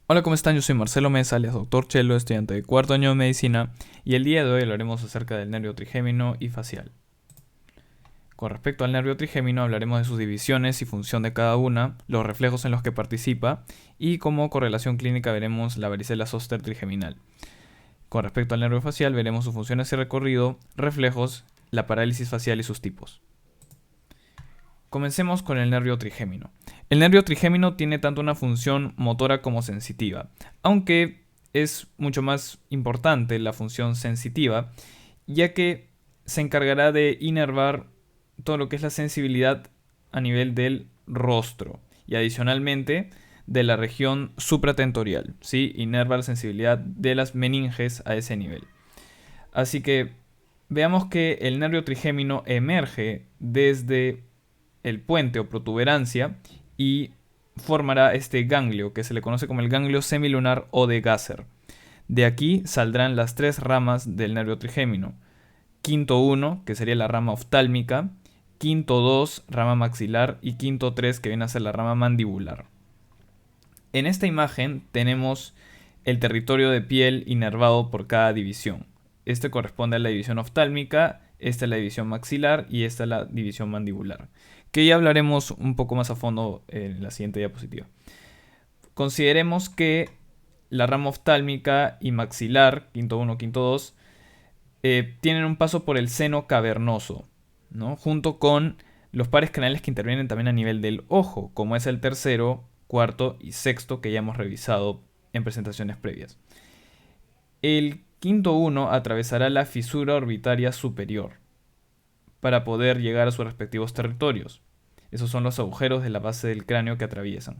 Hola, ¿cómo están? Yo soy Marcelo Mesa, alias Dr. Chelo, estudiante de cuarto año de medicina, y el día de hoy hablaremos acerca del nervio trigémino y facial. Con respecto al nervio trigémino hablaremos de sus divisiones y función de cada una, los reflejos en los que participa, y como correlación clínica veremos la varicela zoster trigeminal. Con respecto al nervio facial veremos sus funciones y recorrido, reflejos, la parálisis facial y sus tipos. Comencemos con el nervio trigémino. El nervio trigémino tiene tanto una función motora como sensitiva, aunque es mucho más importante la función sensitiva, ya que se encargará de inervar todo lo que es la sensibilidad a nivel del rostro y adicionalmente de la región supratentorial, ¿sí? Inerva la sensibilidad de las meninges a ese nivel. Así que veamos que el nervio trigémino emerge desde el puente o protuberancia y formará este ganglio que se le conoce como el ganglio semilunar o de Gasser. De aquí saldrán las tres ramas del nervio trigémino. Quinto 1, que sería la rama oftálmica, quinto 2, rama maxilar y quinto 3, que viene a ser la rama mandibular. En esta imagen tenemos el territorio de piel inervado por cada división. Este corresponde a la división oftálmica, esta es la división maxilar y esta es la división mandibular, que ya hablaremos un poco más a fondo en la siguiente diapositiva. Consideremos que la rama oftálmica y maxilar, quinto 1, quinto 2, tienen un paso por el seno cavernoso, ¿no? Junto con los pares craneales que intervienen también a nivel del ojo, como es el tercero, cuarto y sexto que ya hemos revisado en presentaciones previas. El quinto 1 atravesará la fisura orbitaria superior para poder llegar a sus respectivos territorios. Esos son los agujeros de la base del cráneo que atraviesan.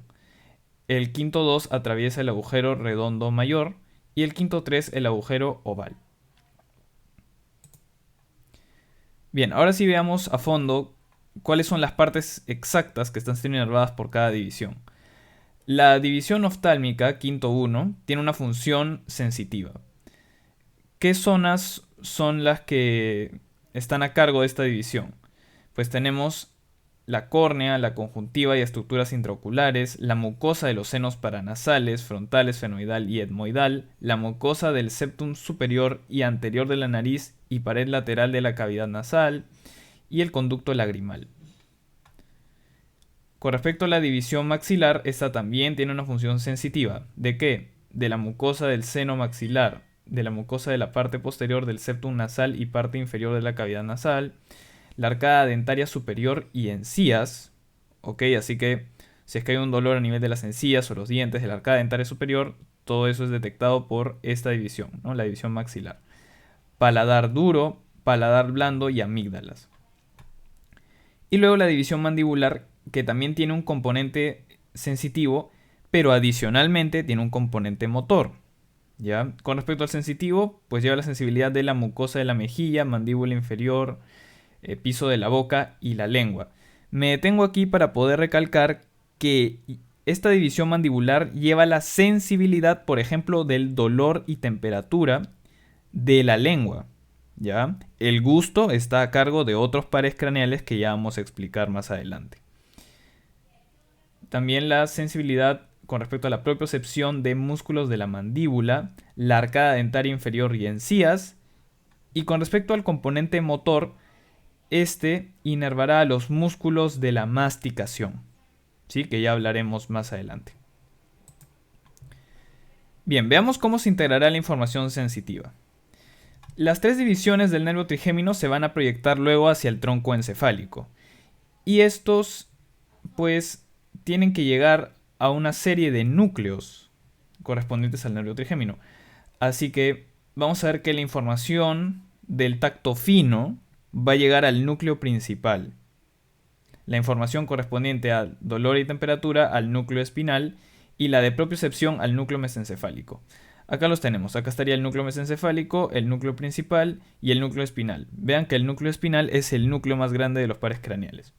El quinto 2 atraviesa el agujero redondo mayor y el quinto 3 el agujero oval. Bien, ahora sí veamos a fondo cuáles son las partes exactas que están siendo inervadas por cada división. La división oftálmica, quinto 1, tiene una función sensitiva. ¿Qué zonas son las que están a cargo de esta división? Pues tenemos la córnea, la conjuntiva y estructuras intraoculares, la mucosa de los senos paranasales, frontales, fenoidal y etmoidal, la mucosa del septum superior y anterior de la nariz y pared lateral de la cavidad nasal, y el conducto lagrimal. Con respecto a la división maxilar, esta también tiene una función sensitiva. ¿De qué? De la mucosa del seno maxilar, de la mucosa de la parte posterior del septum nasal y parte inferior de la cavidad nasal, la arcada dentaria superior y encías, ¿ok? Así que si es que hay un dolor a nivel de las encías o los dientes de la arcada dentaria superior, todo eso es detectado por esta división, ¿no? La división maxilar. Paladar duro, paladar blando y amígdalas. Y luego la división mandibular, que también tiene un componente sensitivo, pero adicionalmente tiene un componente motor. ¿Ya? Con respecto al sensitivo, pues lleva la sensibilidad de la mucosa de la mejilla, mandíbula inferior, piso de la boca y la lengua. Me detengo aquí para poder recalcar que esta división mandibular lleva la sensibilidad, por ejemplo, del dolor y temperatura de la lengua. ¿Ya? El gusto está a cargo de otros pares craneales que ya vamos a explicar más adelante. También la sensibilidad con respecto a la propiocepción de músculos de la mandíbula, la arcada dentaria inferior y encías. Y con respecto al componente motor, este inervará a los músculos de la masticación, ¿sí? Que ya hablaremos más adelante. Bien, veamos cómo se integrará la información sensitiva. Las tres divisiones del nervio trigémino se van a proyectar luego hacia el tronco encefálico. Y estos, pues, tienen que llegar a una serie de núcleos correspondientes al nervio trigémino. Así que vamos a ver que la información del tacto fino va a llegar al núcleo principal. La información correspondiente al dolor y temperatura al núcleo espinal y la de propiocepción al núcleo mesencefálico. Acá los tenemos, acá estaría el núcleo mesencefálico, el núcleo principal y el núcleo espinal. Vean que el núcleo espinal es el núcleo más grande de los pares craneales.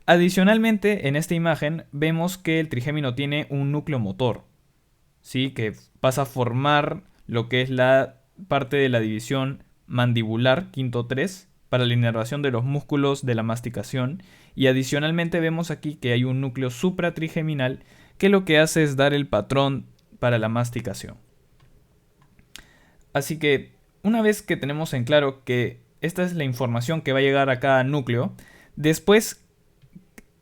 Adicionalmente, en esta imagen vemos que el trigémino tiene un núcleo motor, ¿sí? Que pasa a formar lo que es la parte de la división mandibular, quinto 3, para la inervación de los músculos de la masticación. Y adicionalmente vemos aquí que hay un núcleo supratrigeminal que lo que hace es dar el patrón para la masticación. Así que una vez que tenemos en claro que esta es la información que va a llegar a cada núcleo, después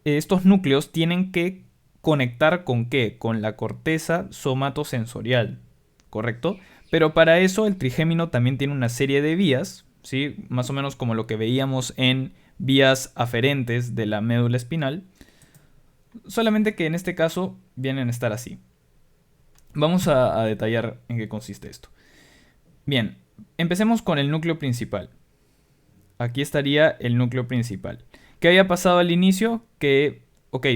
estos núcleos tienen que conectar ¿con qué? Con la corteza somatosensorial, ¿correcto? Pero para eso el trigémino también tiene una serie de vías, ¿sí? Más o menos como lo que veíamos en vías aferentes de la médula espinal, solamente que en este caso vienen a estar así. Vamos a detallar en qué consiste esto. Bien, empecemos con el núcleo principal. Aquí estaría el núcleo principal. ¿Qué había pasado al inicio? Que,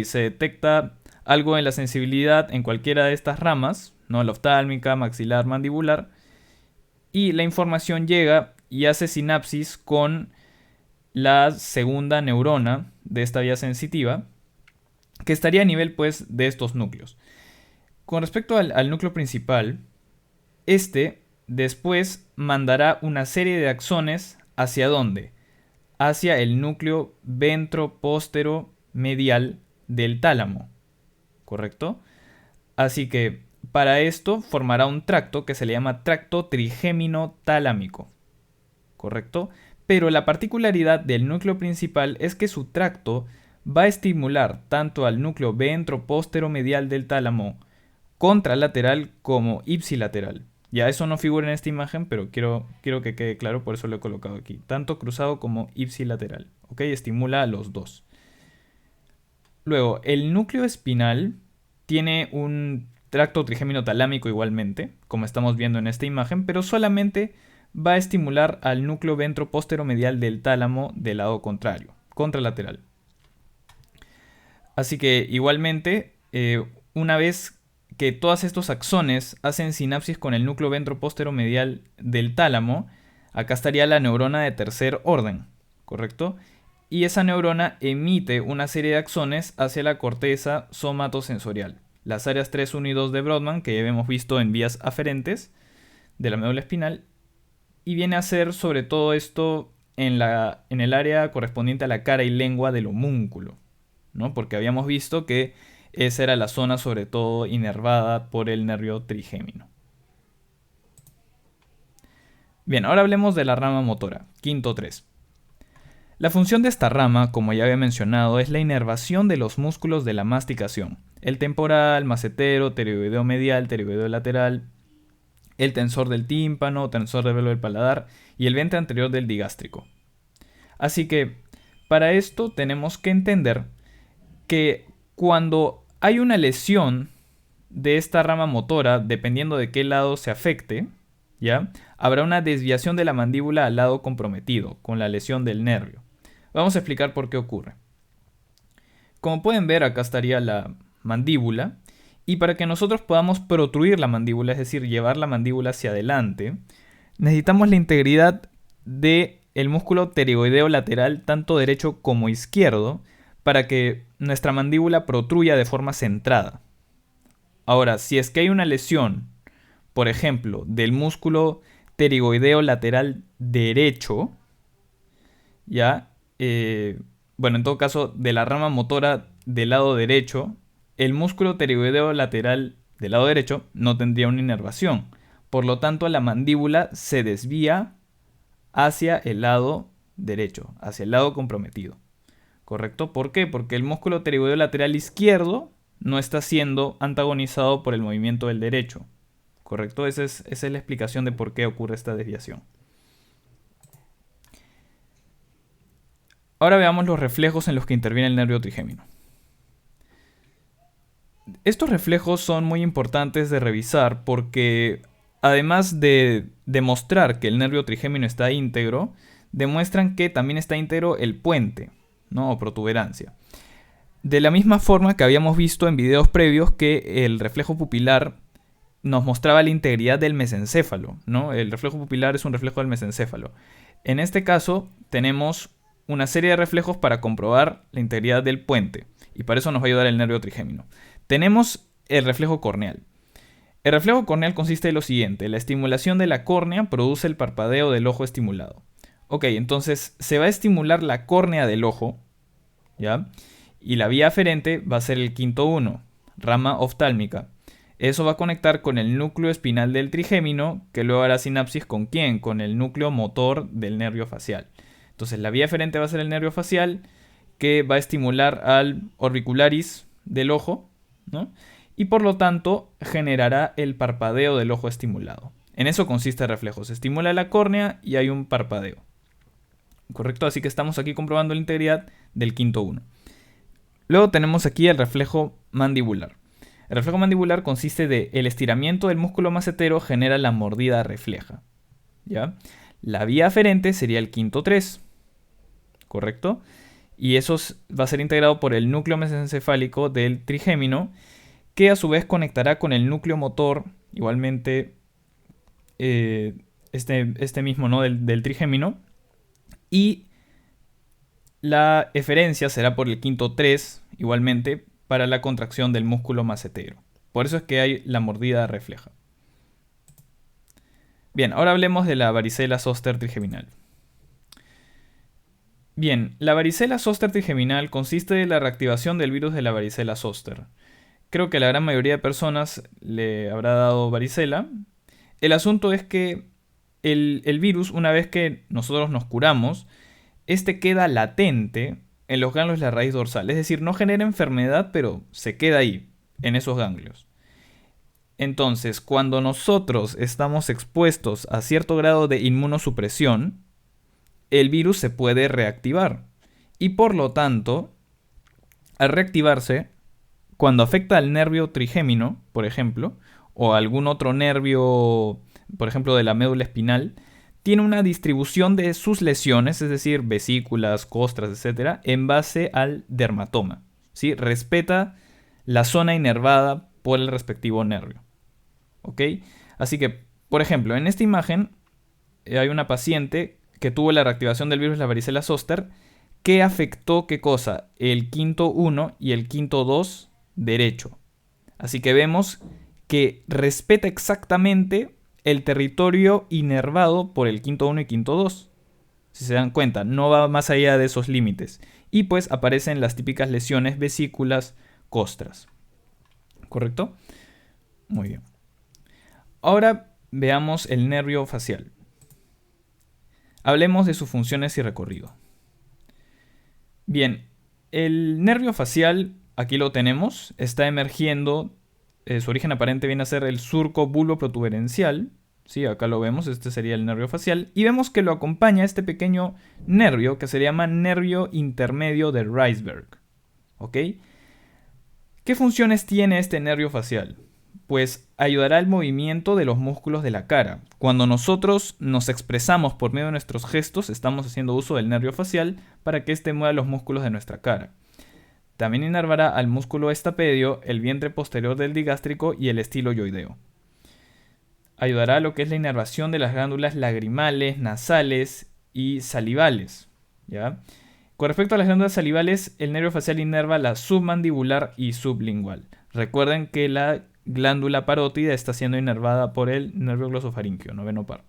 se detecta algo en la sensibilidad en cualquiera de estas ramas, ¿no? La oftálmica, maxilar, mandibular, y la información llega y hace sinapsis con la segunda neurona de esta vía sensitiva, que estaría a nivel, pues, de estos núcleos. Con respecto al núcleo principal, este después mandará una serie de axones ¿hacia dónde? Hacia el núcleo ventropóstero-medial del tálamo, ¿correcto? Así que para esto formará un tracto que se le llama tracto trigémino talámico, ¿correcto? Pero la particularidad del núcleo principal es que su tracto va a estimular tanto al núcleo ventropóstero-medial del tálamo contralateral como ipsilateral. Ya eso no figura en esta imagen, pero quiero que quede claro, por eso lo he colocado aquí. Tanto cruzado como ipsilateral. ¿Ok? Estimula a los dos. Luego, el núcleo espinal tiene un tracto trigémino talámico igualmente, como estamos viendo en esta imagen, pero solamente va a estimular al núcleo ventropóstero-medial del tálamo del lado contrario, contralateral. Así que igualmente, una vez que todos estos axones hacen sinapsis con el núcleo ventropóstero-medial del tálamo, acá estaría la neurona de tercer orden, ¿correcto? Y esa neurona emite una serie de axones hacia la corteza somatosensorial, las áreas 3, 1 y 2 de Brodmann, que ya hemos visto en vías aferentes de la médula espinal, y viene a ser sobre todo esto en el área correspondiente a la cara y lengua del homúnculo, ¿no? Porque habíamos visto que esa era la zona sobre todo inervada por el nervio trigémino. Bien, ahora hablemos de la rama motora, quinto 3. La función de esta rama, como ya había mencionado, es la inervación de los músculos de la masticación. El temporal, macetero, pterygoideo medial, pterygoideo lateral, el tensor del tímpano, tensor del velo del paladar y el vientre anterior del digástrico. Así que, para esto tenemos que entender que cuando hay una lesión de esta rama motora, dependiendo de qué lado se afecte, ¿ya? Habrá una desviación de la mandíbula al lado comprometido, con la lesión del nervio. Vamos a explicar por qué ocurre. Como pueden ver, acá estaría la mandíbula, y para que nosotros podamos protruir la mandíbula, es decir, llevar la mandíbula hacia adelante, necesitamos la integridad del músculo pterigoideo lateral, tanto derecho como izquierdo, para que nuestra mandíbula protruya de forma centrada. Ahora, si es que hay una lesión, por ejemplo, del músculo pterigoideo lateral derecho, ya, en todo caso, de la rama motora del lado derecho, el músculo pterigoideo lateral del lado derecho no tendría una inervación. Por lo tanto, la mandíbula se desvía hacia el lado derecho, hacia el lado comprometido. ¿Correcto? ¿Por qué? Porque el músculo pterigoideo lateral izquierdo no está siendo antagonizado por el movimiento del derecho. ¿Correcto? Esa es la explicación de por qué ocurre esta desviación. Ahora veamos los reflejos en los que interviene el nervio trigémino. Estos reflejos son muy importantes de revisar porque, además de demostrar que el nervio trigémino está íntegro, demuestran que también está íntegro el puente, ¿no? O protuberancia. De la misma forma que habíamos visto en videos previos que el reflejo pupilar nos mostraba la integridad del mesencéfalo, ¿no? El reflejo pupilar es un reflejo del mesencéfalo. En este caso tenemos una serie de reflejos para comprobar la integridad del puente, y para eso nos va a ayudar el nervio trigémino. Tenemos el reflejo corneal. El reflejo corneal consiste en lo siguiente: la estimulación de la córnea produce el parpadeo del ojo estimulado. Ok, entonces se va a estimular la córnea del ojo, ¿ya? Y la vía aferente va a ser el quinto 1, rama oftálmica. Eso va a conectar con el núcleo espinal del trigémino, que luego hará sinapsis ¿con quién? Con el núcleo motor del nervio facial. Entonces la vía eferente va a ser el nervio facial, que va a estimular al orbicularis del ojo, ¿no? Y por lo tanto generará el parpadeo del ojo estimulado. En eso consiste el reflejo. Se estimula la córnea y hay un parpadeo. ¿Correcto? Así que estamos aquí comprobando la integridad del quinto 1. Luego tenemos aquí el reflejo mandibular. El reflejo mandibular consiste de el estiramiento del músculo macetero genera la mordida refleja. ¿Ya? La vía aferente sería el quinto 3. ¿Correcto? Y eso va a ser integrado por el núcleo mesencefálico del trigémino, que a su vez conectará con el núcleo motor, igualmente este mismo, ¿no? del trigémino. Y la eferencia será por el quinto 3, igualmente, para la contracción del músculo macetero. Por eso es que hay la mordida refleja. Bien, ahora hablemos de la varicela zoster trigeminal. Bien, la varicela zoster trigeminal consiste de la reactivación del virus de la varicela zoster. Creo que a la gran mayoría de personas le habrá dado varicela. El asunto es que el virus, una vez que nosotros nos curamos, este queda latente en los ganglios de la raíz dorsal. Es decir, no genera enfermedad, pero se queda ahí, en esos ganglios. Entonces, cuando nosotros estamos expuestos a cierto grado de inmunosupresión, el virus se puede reactivar. Y por lo tanto, al reactivarse, cuando afecta al nervio trigémino, por ejemplo, o algún otro nervio, por ejemplo, de la médula espinal, tiene una distribución de sus lesiones, es decir, vesículas, costras, etc., en base al dermatoma. ¿Sí? Respeta la zona inervada por el respectivo nervio. ¿Ok? Así que, por ejemplo, en esta imagen hay una paciente que tuvo la reactivación del virus de la varicela zoster que afectó, ¿qué cosa? El quinto 1 y el quinto 2 derecho. Así que vemos que respeta exactamente el territorio inervado por el quinto 1 y quinto 2. Si se dan cuenta, no va más allá de esos límites. Y pues aparecen las típicas lesiones, vesículas, costras. ¿Correcto? Muy bien. Ahora veamos el nervio facial. Hablemos de sus funciones y recorrido. Bien, el nervio facial, aquí lo tenemos, está emergiendo. Su origen aparente viene a ser el surco bulboprotuberencial. Sí, acá lo vemos, este sería el nervio facial. Y vemos que lo acompaña este pequeño nervio que se llama nervio intermedio de Reisberg. ¿Ok? ¿Qué funciones tiene este nervio facial? Pues ayudará al movimiento de los músculos de la cara. Cuando nosotros nos expresamos por medio de nuestros gestos, estamos haciendo uso del nervio facial para que éste mueva los músculos de nuestra cara. También inervará al músculo estapedio, el vientre posterior del digástrico y el estiloioideo. Ayudará a lo que es la inervación de las glándulas lagrimales, nasales y salivales. ¿Ya? Con respecto a las glándulas salivales, el nervio facial inerva la submandibular y sublingual. Recuerden que la glándula parótida está siendo inervada por el nervio glosofaríngeo, noveno par.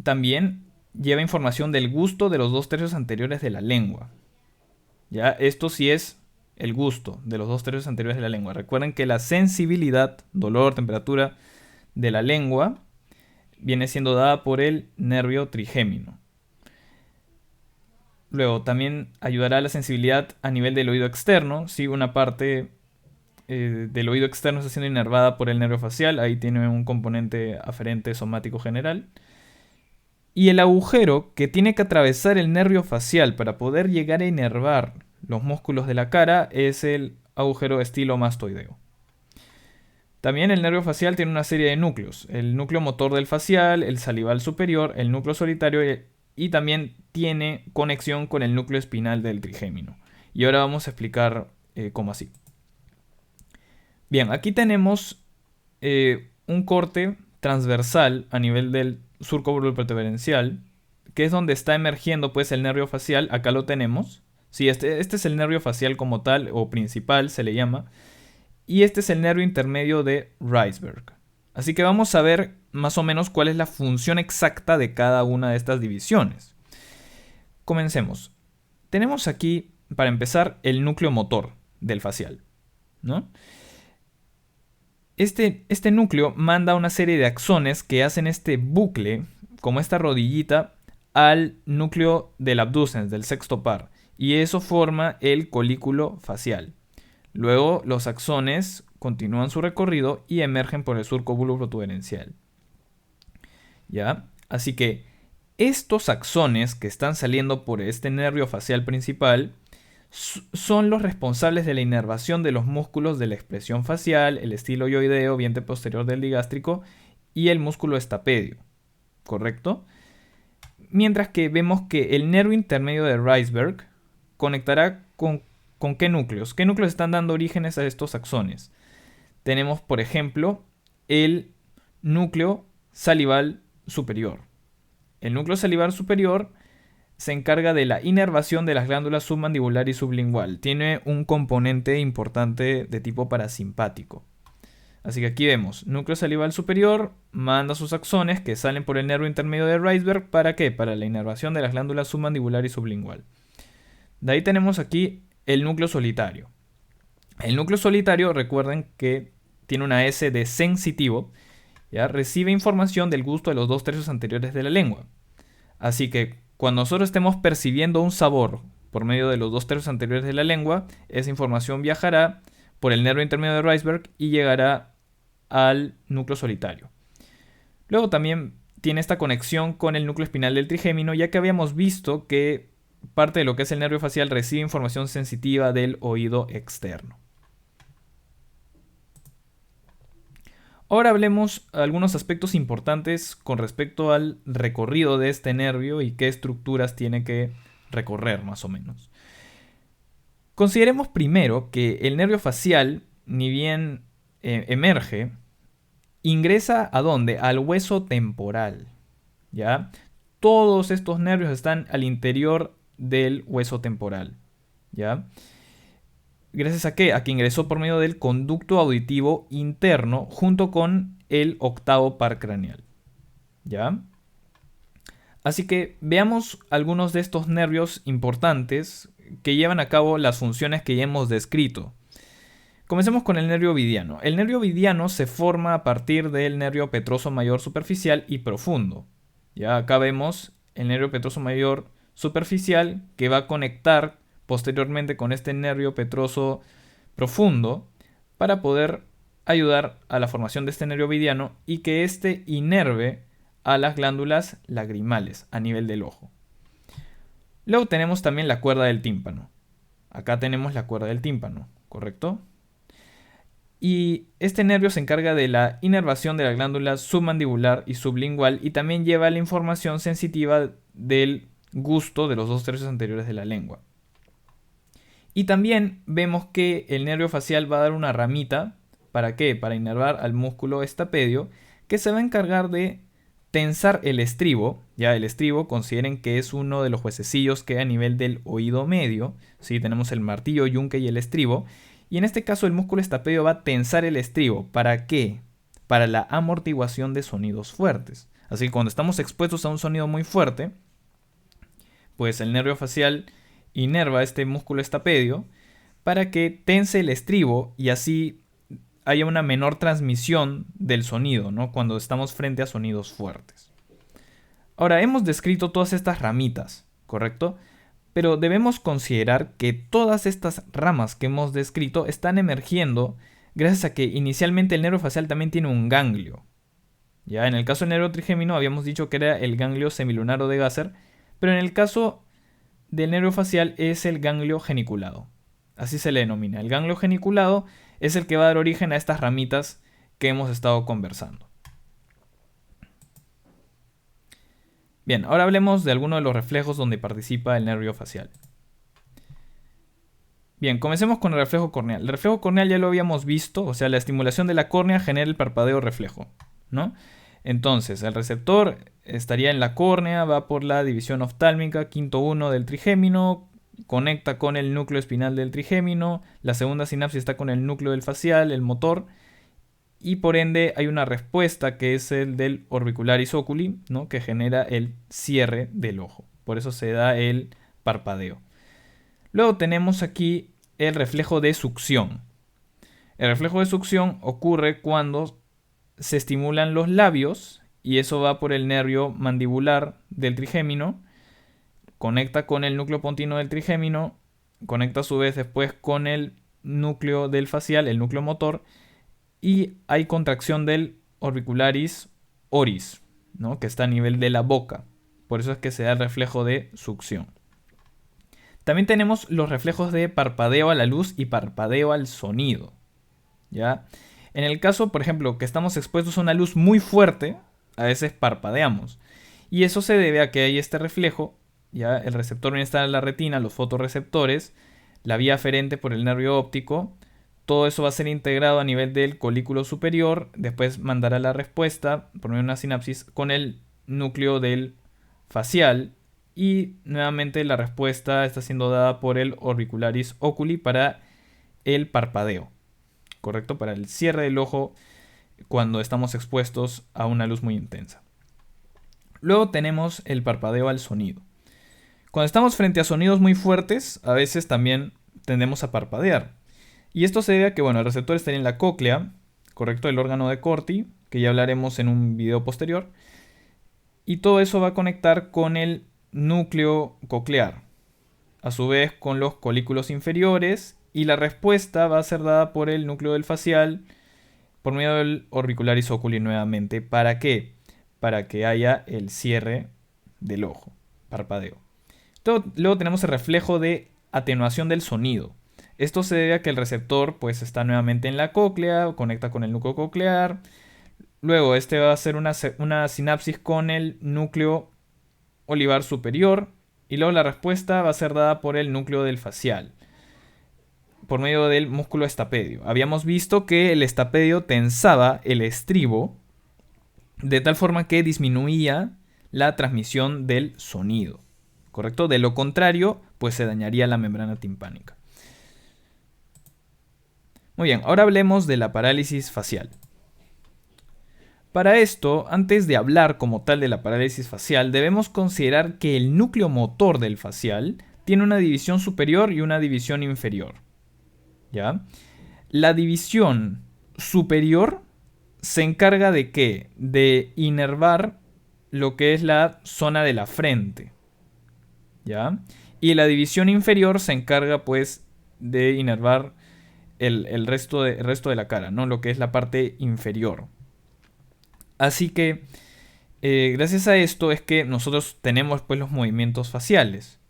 También lleva información del gusto de los 2/3 anteriores de la lengua. ¿Ya? Esto sí es el gusto de los 2/3 anteriores de la lengua. Recuerden que la sensibilidad, dolor, temperatura de la lengua viene siendo dada por el nervio trigémino. Luego también ayudará a la sensibilidad a nivel del oído externo. Si una parte del oído externo está siendo inervada por el nervio facial, ahí tiene un componente aferente somático general. Y el agujero que tiene que atravesar el nervio facial para poder llegar a inervar los músculos de la cara es el agujero estilomastoideo. También el nervio facial tiene una serie de núcleos. El núcleo motor del facial, el salival superior, el núcleo solitario y también tiene conexión con el núcleo espinal del trigémino. Y ahora vamos a explicar cómo así. Bien, aquí tenemos un corte transversal a nivel del surco bulboprotuberencial, que es donde está emergiendo pues el nervio facial. Acá lo tenemos. Sí, este es el nervio facial como tal, o principal se le llama. Y este es el nervio intermedio de Reisberg. Así que vamos a ver más o menos cuál es la función exacta de cada una de estas divisiones. Comencemos. Tenemos aquí, para empezar, el núcleo motor del facial, ¿no? Este núcleo manda una serie de axones que hacen este bucle, como esta rodillita, al núcleo del abducens, del sexto par. Y eso forma el colículo facial. Luego los axones continúan su recorrido y emergen por el surco bulboprotuberencial. ¿Ya? Así que estos axones que están saliendo por este nervio facial principal son los responsables de la inervación de los músculos de la expresión facial, el estiloideo, vientre posterior del digástrico y el músculo estapedio. ¿Correcto? Mientras que vemos que el nervio intermedio de Reisberg conectará con qué núcleos. ¿Qué núcleos están dando orígenes a estos axones? Tenemos, por ejemplo, el núcleo salival superior. El núcleo salival superior se encarga de la inervación de las glándulas submandibular y sublingual. Tiene un componente importante de tipo parasimpático. Así que aquí vemos, núcleo salival superior manda sus axones que salen por el nervio intermedio de Reisberg. ¿Para qué? Para la inervación de las glándulas submandibular y sublingual. De ahí tenemos aquí el núcleo solitario. El núcleo solitario, recuerden que tiene una S de sensitivo, ¿ya? Recibe información del gusto de los 2/3 anteriores de la lengua. Así que cuando nosotros estemos percibiendo un sabor por medio de los 2/3 anteriores de la lengua, esa información viajará por el nervio intermedio de Reisberg y llegará al núcleo solitario. Luego también tiene esta conexión con el núcleo espinal del trigémino, ya que habíamos visto que parte de lo que es el nervio facial recibe información sensitiva del oído externo. Ahora hablemos de algunos aspectos importantes con respecto al recorrido de este nervio y qué estructuras tiene que recorrer más o menos. Consideremos primero que el nervio facial, ni bien emerge, ingresa ¿a dónde? Al hueso temporal. ¿Ya? Todos estos nervios están al interior del hueso temporal. ¿Ya? ¿Gracias a qué? A que ingresó por medio del conducto auditivo interno junto con el octavo par craneal. ¿Ya? Así que veamos algunos de estos nervios importantes que llevan a cabo las funciones que ya hemos descrito. Comencemos con el nervio ovidiano. El nervio ovidiano se forma a partir del nervio petroso mayor superficial y profundo. Ya acá vemos el nervio petroso mayor superficial que va a conectar posteriormente con este nervio petroso profundo para poder ayudar a la formación de este nervio ovidiano y que éste inerve a las glándulas lagrimales a nivel del ojo. Luego tenemos también la cuerda del tímpano. Acá tenemos la cuerda del tímpano, ¿correcto? Y este nervio se encarga de la inervación de la glándula submandibular y sublingual y también lleva la información sensitiva del gusto de los 2/3 anteriores de la lengua. Y también vemos que el nervio facial va a dar una ramita. ¿Para qué? Para inervar al músculo estapedio, que se va a encargar de tensar el estribo. Ya el estribo, consideren que es uno de los huesecillos que hay a nivel del oído medio. ¿Sí? Tenemos el martillo, yunque y el estribo. Y en este caso el músculo estapedio va a tensar el estribo. ¿Para qué? Para la amortiguación de sonidos fuertes. Así que cuando estamos expuestos a un sonido muy fuerte, pues el nervio facial inerva este músculo estapedio para que tense el estribo y así haya una menor transmisión del sonido, ¿no? Cuando estamos frente a sonidos fuertes. Ahora, hemos descrito todas estas ramitas, ¿correcto? Pero debemos considerar que todas estas ramas que hemos descrito están emergiendo gracias a que inicialmente el nervio facial también tiene un ganglio. Ya en el caso del nervio trigémino habíamos dicho que era el ganglio semilunar o de Gasser, pero en el caso del nervio facial es el ganglio geniculado. Así se le denomina. El ganglio geniculado es el que va a dar origen a estas ramitas que hemos estado conversando. Bien, ahora hablemos de algunos de los reflejos donde participa el nervio facial. Bien, comencemos con el reflejo corneal. El reflejo corneal ya lo habíamos visto, o sea, la estimulación de la córnea genera el parpadeo reflejo, ¿no? Entonces, el receptor estaría en la córnea, va por la división oftálmica, quinto 1 del trigémino, conecta con el núcleo espinal del trigémino, la segunda sinapsis está con el núcleo del facial, el motor, y por ende hay una respuesta que es el del orbicularis oculi, ¿no? Que genera el cierre del ojo. Por eso se da el parpadeo. Luego tenemos aquí el reflejo de succión. El reflejo de succión ocurre cuando se estimulan los labios y eso va por el nervio mandibular del trigémino, conecta con el núcleo pontino del trigémino, conecta a su vez después con el núcleo del facial, el núcleo motor, y hay contracción del orbicularis oris, ¿no? Que está a nivel de la boca. Por eso es que se da el reflejo de succión. También tenemos los reflejos de parpadeo a la luz y parpadeo al sonido, ¿ya? En el caso, por ejemplo, que estamos expuestos a una luz muy fuerte, a veces parpadeamos. Y eso se debe a que hay este reflejo, ¿ya? El receptor viene a estar en la retina, los fotorreceptores, la vía aferente por el nervio óptico. Todo eso va a ser integrado a nivel del colículo superior. Después mandará la respuesta por medio de una sinapsis con el núcleo del facial. Y nuevamente la respuesta está siendo dada por el orbicularis oculi para el parpadeo. ¿Correcto? Para el cierre del ojo cuando estamos expuestos a una luz muy intensa. Luego tenemos el parpadeo al sonido. Cuando estamos frente a sonidos muy fuertes, a veces también tendemos a parpadear. Y esto se debe a que, el receptor está en la cóclea, ¿correcto? El órgano de Corti, que ya hablaremos en un video posterior. Y todo eso va a conectar con el núcleo coclear, a su vez con los colículos inferiores, y la respuesta va a ser dada por el núcleo del facial por medio del orbicularis oculi nuevamente. ¿Para qué? Para que haya el cierre del ojo, parpadeo. Luego tenemos el reflejo de atenuación del sonido. Esto se debe a que el receptor pues está nuevamente en la cóclea, conecta con el núcleo coclear. Luego este va a hacer una sinapsis con el núcleo olivar superior. Y luego la respuesta va a ser dada por el núcleo del facial, por medio del músculo estapedio. Habíamos visto que el estapedio tensaba el estribo de tal forma que disminuía la transmisión del sonido, ¿correcto? De lo contrario, pues se dañaría la membrana timpánica. Muy bien, ahora hablemos de la parálisis facial. Para esto, antes de hablar como tal de la parálisis facial, debemos considerar que el núcleo motor del facial tiene una división superior y una división inferior, ¿ya? La división superior se encarga de ¿qué? De inervar lo que es la zona de la frente, ¿ya? Y la división inferior se encarga pues de inervar el resto de la cara, ¿no? Lo que es la parte inferior. Así que gracias a esto es que nosotros tenemos pues los movimientos faciales.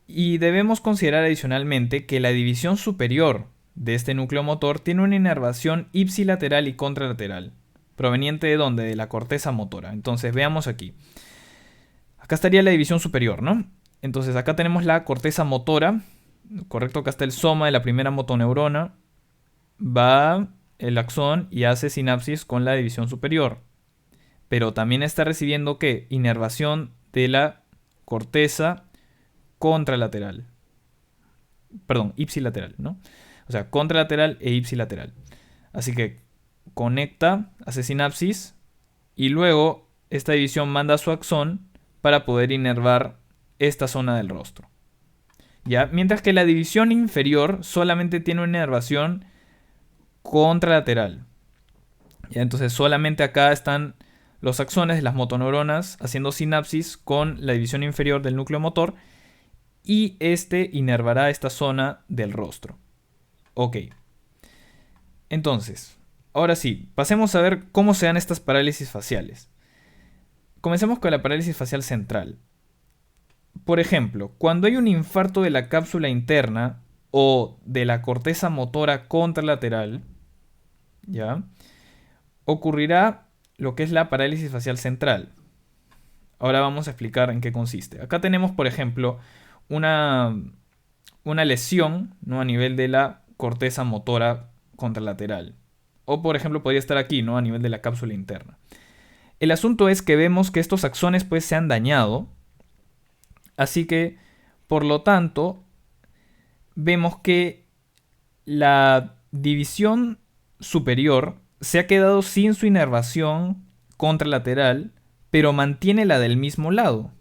Y debemos considerar adicionalmente que la división superior de este núcleo motor tiene una inervación ipsilateral y contralateral. ¿Proveniente de dónde? De la corteza motora. Entonces veamos aquí. Acá estaría la división superior, ¿no? Entonces acá tenemos la corteza motora. Correcto, acá está el soma de la primera motoneurona. Va el axón y hace sinapsis con la división superior. Pero también está recibiendo ¿qué? Inervación de la corteza contralateral. Perdón, ipsilateral, ¿no? O sea, contralateral e ipsilateral. Así que conecta, hace sinapsis y luego esta división manda a su axón para poder inervar esta zona del rostro. ¿Ya? Mientras que la división inferior solamente tiene una inervación contralateral. ¿Ya? Entonces solamente acá están los axones de las motoneuronas haciendo sinapsis con la división inferior del núcleo motor y este inervará esta zona del rostro. Ok. Entonces, ahora sí, pasemos a ver cómo se dan estas parálisis faciales. Comencemos con la parálisis facial central. Por ejemplo, cuando hay un infarto de la cápsula interna o de la corteza motora contralateral, ¿ya? Ocurrirá lo que es la parálisis facial central. Ahora vamos a explicar en qué consiste. Acá tenemos, por ejemplo, una lesión, ¿no? A nivel de la corteza motora contralateral. O, por ejemplo, podría estar aquí, ¿no? A nivel de la cápsula interna. El asunto es que vemos que estos axones pues, se han dañado. Así que, por lo tanto, vemos que la división superior se ha quedado sin su inervación contralateral, pero mantiene la del mismo lado.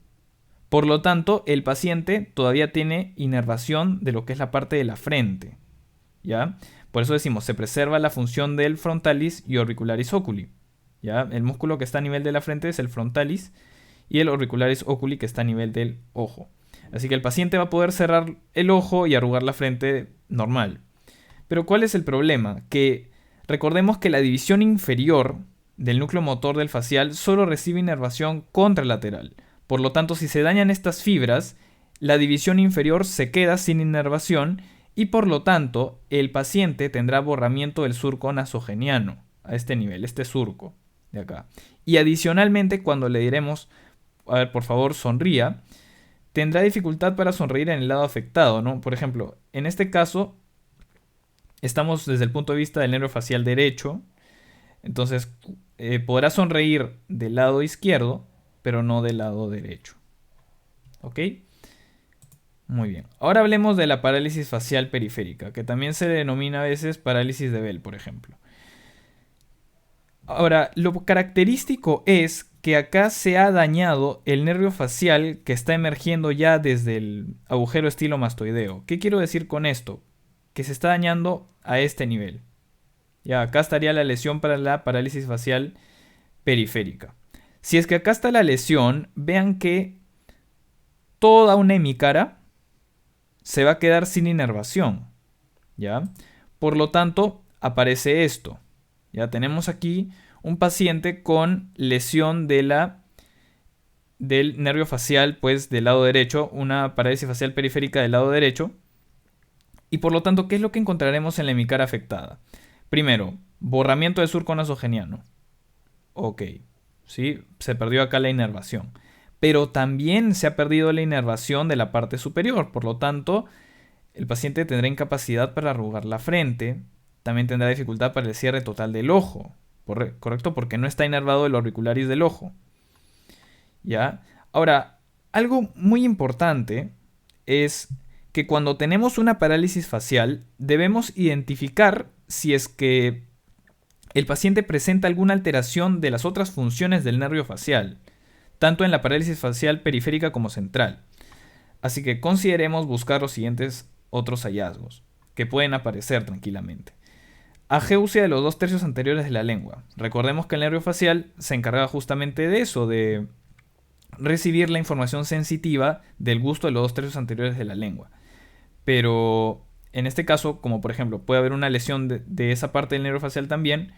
Por lo tanto, el paciente todavía tiene inervación de lo que es la parte de la frente, ¿ya? Por eso decimos, se preserva la función del frontalis y orbicularis oculi. ¿Ya? El músculo que está a nivel de la frente es el frontalis y el orbicularis oculi que está a nivel del ojo. Así que el paciente va a poder cerrar el ojo y arrugar la frente normal. Pero ¿cuál es el problema? Que recordemos que la división inferior del núcleo motor del facial solo recibe inervación contralateral. Por lo tanto, si se dañan estas fibras, la división inferior se queda sin inervación y por lo tanto el paciente tendrá borramiento del surco nasogeniano a este nivel, este surco de acá. Y adicionalmente, cuando le diremos, a ver, por favor, sonría, tendrá dificultad para sonreír en el lado afectado, ¿no? Por ejemplo, en este caso, estamos desde el punto de vista del nervio facial derecho, entonces podrá sonreír del lado izquierdo, pero no del lado derecho. ¿Ok? Muy bien. Ahora hablemos de la parálisis facial periférica, que también se denomina a veces parálisis de Bell, por ejemplo. Ahora, lo característico es que acá se ha dañado el nervio facial que está emergiendo ya desde el agujero estilomastoideo. ¿Qué quiero decir con esto? Que se está dañando a este nivel. Ya, acá estaría la lesión para la parálisis facial periférica. Si es que acá está la lesión, vean que toda una hemicara se va a quedar sin inervación. ¿Ya? Por lo tanto, aparece esto. Ya tenemos aquí un paciente con lesión del nervio facial, pues del lado derecho, una parálisis facial periférica del lado derecho. Y por lo tanto, ¿qué es lo que encontraremos en la hemicara afectada? Primero, borramiento del surco nasogeniano. Ok, ¿sí? Se perdió acá la inervación. Pero también se ha perdido la inervación de la parte superior. Por lo tanto, el paciente tendrá incapacidad para arrugar la frente. También tendrá dificultad para el cierre total del ojo. ¿Correcto? Porque no está inervado el orbicularis del ojo. ¿Ya? Ahora, algo muy importante es que cuando tenemos una parálisis facial, debemos identificar si es que el paciente presenta alguna alteración de las otras funciones del nervio facial, tanto en la parálisis facial periférica como central. Así que consideremos buscar los siguientes otros hallazgos, que pueden aparecer tranquilamente. Ageusia de los 2/3 anteriores de la lengua. Recordemos que el nervio facial se encarga justamente de eso, de recibir la información sensitiva del gusto de los 2/3 anteriores de la lengua. Pero en este caso, como por ejemplo puede haber una lesión de esa parte del nervio facial también,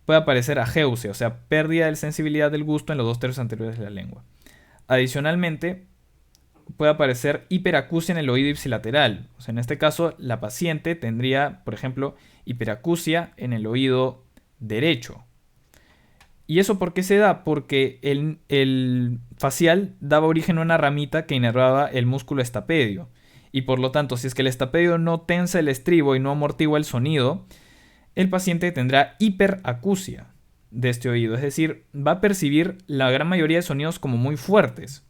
puede aparecer ageusia, o sea, pérdida de sensibilidad del gusto en los 2/3 anteriores de la lengua. Adicionalmente, puede aparecer hiperacusia en el oído ipsilateral. O sea, en este caso, la paciente tendría, por ejemplo, hiperacusia en el oído derecho. ¿Y eso por qué se da? Porque el facial daba origen a una ramita que inervaba el músculo estapedio. Y por lo tanto, si es que el estapedio no tensa el estribo y no amortigua el sonido, el paciente tendrá hiperacusia de este oído. Es decir, va a percibir la gran mayoría de sonidos como muy fuertes,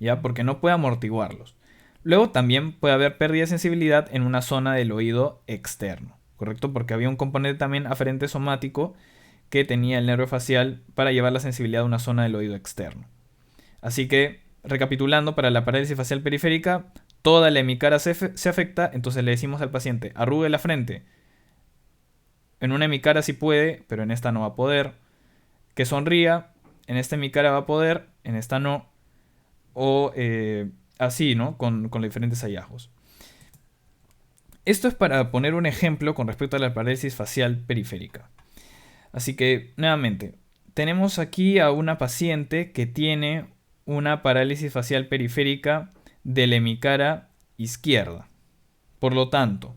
¿ya? Porque no puede amortiguarlos. Luego también puede haber pérdida de sensibilidad en una zona del oído externo, ¿correcto? Porque había un componente también aferente somático que tenía el nervio facial para llevar la sensibilidad a una zona del oído externo. Así que, recapitulando, para la parálisis facial periférica, toda la hemicara se afecta, entonces le decimos al paciente, arrugue la frente. En una hemicara sí puede, pero en esta no va a poder. Que sonría, en esta hemicara va a poder, en esta no. O así, ¿no? Con los diferentes hallazgos. Esto es para poner un ejemplo con respecto a la parálisis facial periférica. Así que, nuevamente, tenemos aquí a una paciente que tiene una parálisis facial periférica de la hemicara izquierda. Por lo tanto,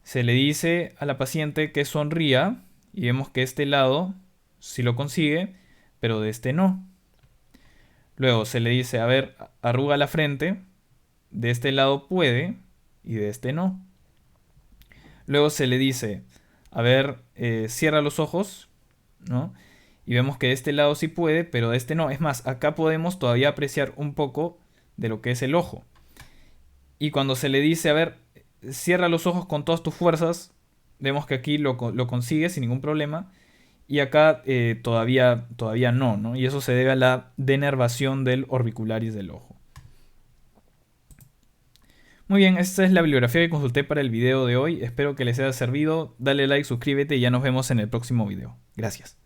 se le dice a la paciente que sonría y vemos que este lado sí lo consigue, pero de este no. Luego se le dice, a ver, arruga la frente, de este lado puede y de este no. Luego se le dice, a ver, cierra los ojos, ¿no? Y vemos que de este lado sí puede, pero de este no. Es más, acá podemos todavía apreciar un poco de lo que es el ojo. Y cuando se le dice, a ver, cierra los ojos con todas tus fuerzas, vemos que aquí lo consigue sin ningún problema. Y acá todavía no, ¿no? Y eso se debe a la denervación del orbicularis del ojo. Muy bien, esta es la bibliografía que consulté para el video de hoy. Espero que les haya servido. Dale like, suscríbete y ya nos vemos en el próximo video. Gracias.